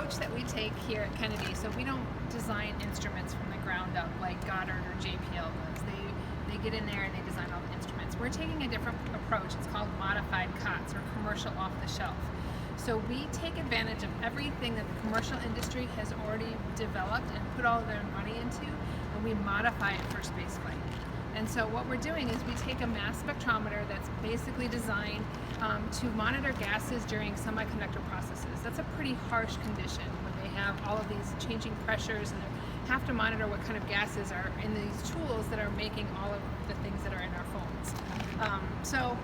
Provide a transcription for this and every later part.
approach that we take here at Kennedy, so we don't design instruments from the ground up like Goddard or JPL does. They get in there and they design all the instruments. We're taking a different approach. It's called modified COTS, or commercial off the shelf. So we take advantage of everything that the commercial industry has already developed and put all their money into, and we modify it for spaceflight. And so what we're doing is we take a mass spectrometer that's basically designed to monitor gases during semiconductor processes. That's a pretty harsh condition when they have all of these changing pressures and they have to monitor what kind of gases are in these tools that are making all of the things that are in our phones. So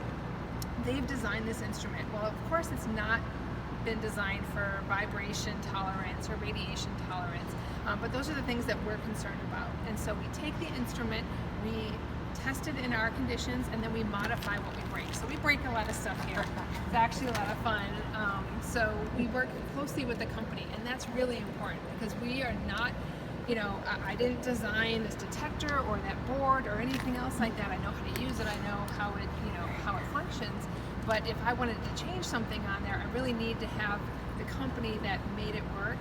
they've designed this instrument. Well, of course it's not been designed for vibration tolerance or radiation tolerance, but those are the things that we're concerned about. And so we take the instrument, we test it in our conditions, and then we modify what we break. So we break a lot of stuff here. It's actually a lot of fun. So we work closely with the company, and that's really important because we are not, I didn't design this detector or that board or anything else like that. I know how to use it. I know how it, how it functions. But if I wanted to change something on there, I really need to have the company that made it work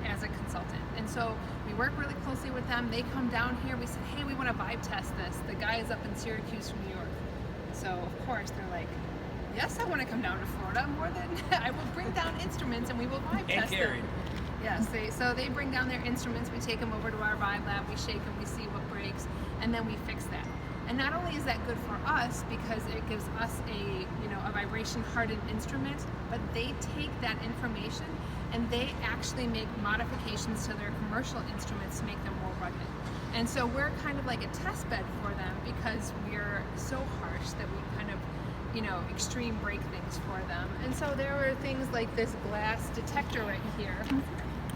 as a consultant. And so we work really closely with them. They come down here. We said, hey, we want to vibe test this. The guy is up in Syracuse from New York. So of course they're like, yes, I want to come down to Florida more than I will bring down instruments and we will vibe test them. Yes, so they bring down their instruments. We take them over to our vibe lab. We shake them. We see what breaks, and then we fix that. And not only is that good for us because it gives us a vibration hardened instrument, but they take that information and they actually make modifications to their commercial instruments to make them more rugged. And so we're kind of like a test bed for them because we're so harsh that we kind of extreme break things for them. And so there were things like this glass detector right here.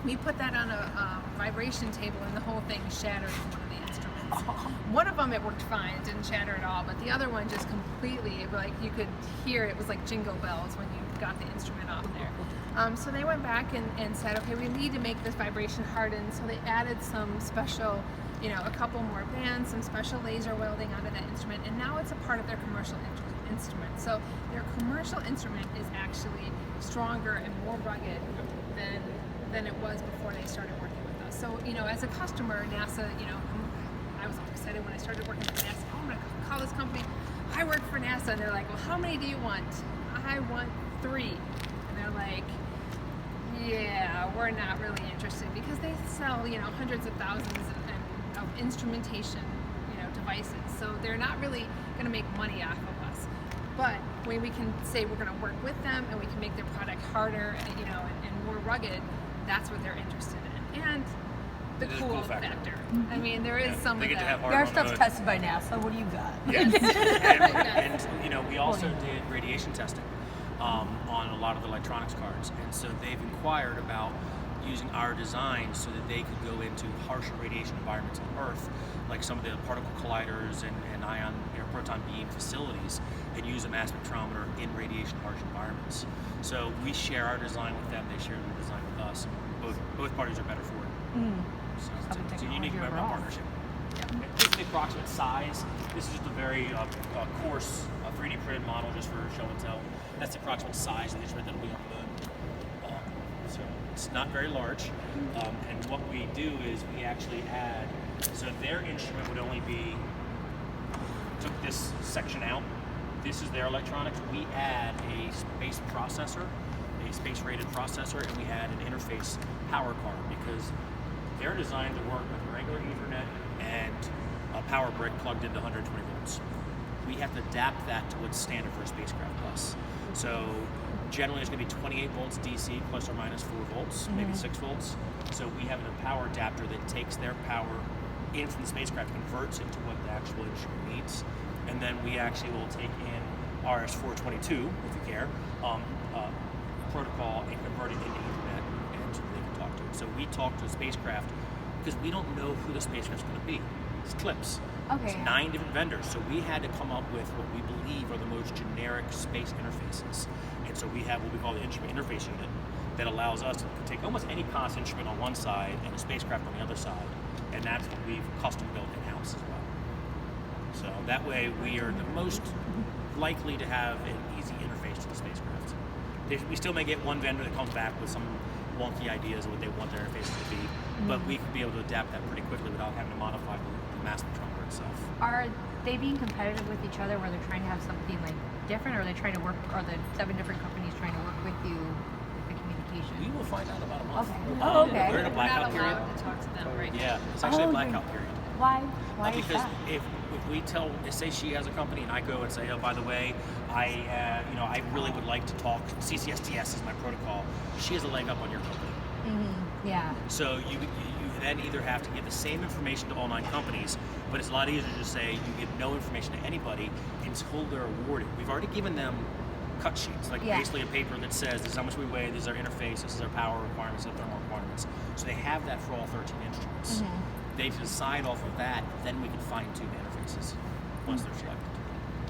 We put that on a vibration table and the whole thing shattered in one of the instruments. One of them it worked fine, it didn't shatter at all, but the other one just completely, like you could hear it was like jingle bells when you got the instrument off there. So they went back and said, okay, we need to make this vibration hardened, so they added some special, a couple more bands, some special laser welding onto that instrument, and now it's a part of their commercial instrument. So their commercial instrument is actually stronger and more rugged than it was before they started working with us. So, as a customer, NASA, I was all excited when I started working for NASA. Oh, I'm going to call this company. I work for NASA. And they're like, well, how many do you want? I want 3. And they're like, yeah, we're not really interested because they sell, hundreds of thousands of instrumentation, devices. So they're not really going to make money off of us. But when we can say we're going to work with them and we can make their product harder, and more rugged, that's what they're interested in. And the cool factor. I mean, there is some of that. Our stuff's tested by NASA. What do you got? Yes. And we also did radiation testing on a lot of the electronics cards, and so they've inquired about using our design so that they could go into harsher radiation environments on Earth, like some of the particle colliders and ion proton beam facilities, and use a mass spectrometer in radiation harsh environments. So we share our design with them, they share their design with us. Both parties are better for it. So it's a unique partnership. This is the approximate size. This is just a very coarse 3D printed model just for show and tell. That's the approximate size of the instrument that will be on the moon. So it's not very large. And what we do is we actually add, so their instrument would only be, took this section out. This is their electronics. We add a space processor, a space rated processor, and we add an interface power card because they're designed to work with regular Ethernet and a power brick plugged into 120 volts. We have to adapt that to what's standard for a spacecraft bus. So generally it's going to be 28 volts DC plus or minus 4 volts, maybe 6 volts. So we have a power adapter that takes their power in from the spacecraft, converts it to what the actual instrument needs, and then we actually will take in RS-422, if you care, protocol and convert it into Ethernet, and so they can talk to it. So we talk to the spacecraft because we don't know who the spacecraft's going to be. It's CLIPS. Okay. It's 9 different vendors, so we had to come up with what we believe are the most generic space interfaces. And so we have what we call the instrument interface unit that allows us to take almost any COS instrument on one side and a spacecraft on the other side, and that's what we've custom built in-house as well. So that way we are the most likely to have an easy interface to the spacecraft. We still may get one vendor that comes back with some wonky ideas of what they want their interfaces to be. But we could be able to adapt that pretty quickly without having to modify the mass spectrometer itself. Are they being competitive with each other where they're trying to have something like different, or are they trying to work, or the 7 different companies trying to work with you in communication? We will find out about a month. Okay. Oh, okay. We're in a We're blackout not period. allowed to talk to them right now. Yeah, it's actually a Oh, blackout period. Why? Why is Because that? if we tell, say she has a company, and I go and say, oh, by the way, I really would like to talk. CCSTS is my protocol. She has a leg up on your company. Yeah. So you then either have to give the same information to all 9 companies, but it's a lot easier to just say you give no information to anybody until they're awarded. We've already given them cut sheets, like basically a paper that says this is how much we weigh, this is our interface, this is our power requirements, our thermal requirements. So they have that for all 13 instruments. They decide off of that, then we can fine tune the interfaces once they're selected.